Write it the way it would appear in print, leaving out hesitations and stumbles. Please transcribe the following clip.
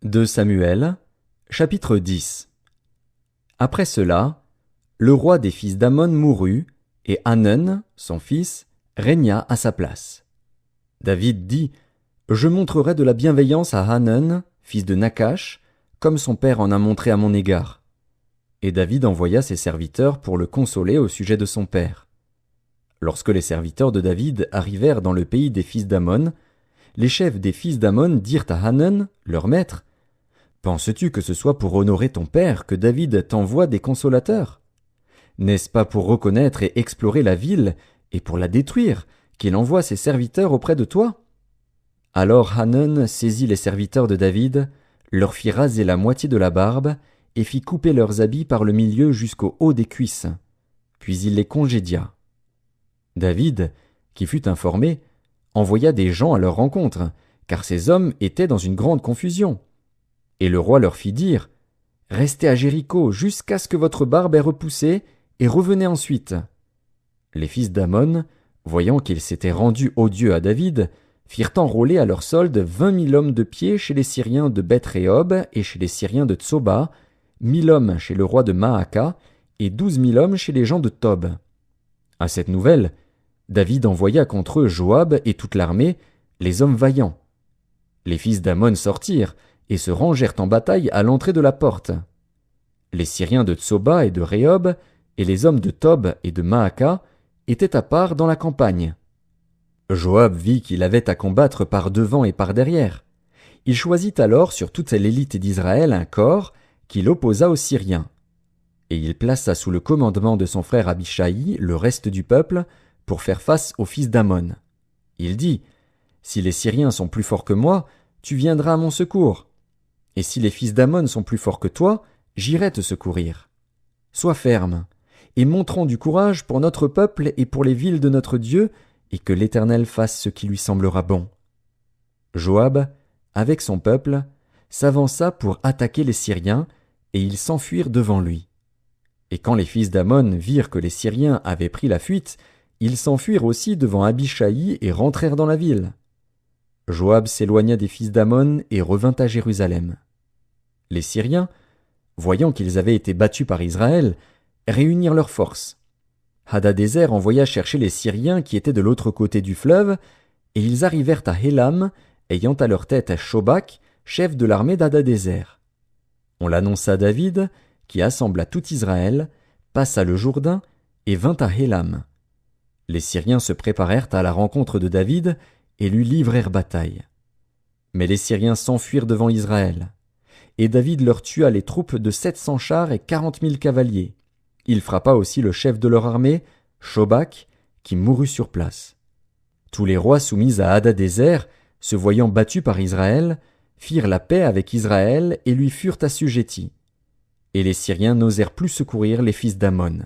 2 Samuel, chapitre 10. Après cela, le roi des fils d'Ammon mourut, et Hanun, son fils, régna à sa place. David dit: Je montrerai de la bienveillance à Hanun, fils de Nacash, comme son père en a montré à mon égard. Et David envoya ses serviteurs pour le consoler au sujet de son père. Lorsque les serviteurs de David arrivèrent dans le pays des fils d'Ammon, les chefs des fils d'Ammon dirent à Hanun, leur maître: Penses-tu que ce soit pour honorer ton père que David t'envoie des consolateurs? N'est-ce pas pour reconnaître et explorer la ville et pour la détruire qu'il envoie ses serviteurs auprès de toi? Alors Hanun saisit les serviteurs de David, leur fit raser la moitié de la barbe et fit couper leurs habits par le milieu jusqu'au haut des cuisses. Puis il les congédia. David, qui fut informé, envoya des gens à leur rencontre, car ces hommes étaient dans une grande confusion. Et le roi leur fit dire: Restez à Jéricho jusqu'à ce que votre barbe ait repoussé, et revenez ensuite. Les fils d'Ammon, voyant qu'ils s'étaient rendus odieux à David, firent enrôler à leur solde 20 000 hommes de pied chez les Syriens de Beth-Rehob et chez les Syriens de Tsoba, 1 000 hommes chez le roi de Maaka, et 12 000 hommes chez les gens de Tob. À cette nouvelle, David envoya contre eux Joab et toute l'armée, les hommes vaillants. Les fils d'Ammon sortirent et se rangèrent en bataille à l'entrée de la porte. Les Syriens de Tsoba et de Rehob, et les hommes de Tob et de Maaka, étaient à part dans la campagne. Joab vit qu'il avait à combattre par devant et par derrière. Il choisit alors sur toute l'élite d'Israël un corps qu'il opposa aux Syriens. Et il plaça sous le commandement de son frère Abishai le reste du peuple pour faire face aux fils d'Ammon. Il dit: Si les Syriens sont plus forts que moi, tu viendras à mon secours. Et si les fils d'Ammon sont plus forts que toi, j'irai te secourir. Sois ferme, et montrons du courage pour notre peuple et pour les villes de notre Dieu, et que l'Éternel fasse ce qui lui semblera bon. Joab, avec son peuple, s'avança pour attaquer les Syriens, et ils s'enfuirent devant lui. Et quand les fils d'Ammon virent que les Syriens avaient pris la fuite, ils s'enfuirent aussi devant Abishai et rentrèrent dans la ville. Joab s'éloigna des fils d'Ammon et revint à Jérusalem. Les Syriens, voyant qu'ils avaient été battus par Israël, réunirent leurs forces. Hadadézer envoya chercher les Syriens qui étaient de l'autre côté du fleuve, et ils arrivèrent à Hélam, ayant à leur tête Shobak, chef de l'armée d'Hadadézer. On l'annonça à David, qui assembla tout Israël, passa le Jourdain et vint à Hélam. Les Syriens se préparèrent à la rencontre de David et lui livrèrent bataille. Mais les Syriens s'enfuirent devant Israël. Et David leur tua les troupes de 700 chars et 40 000 cavaliers. Il frappa aussi le chef de leur armée, Shobak, qui mourut sur place. Tous les rois soumis à Hadadézer, se voyant battus par Israël, firent la paix avec Israël et lui furent assujettis. Et les Syriens n'osèrent plus secourir les fils d'Ammon.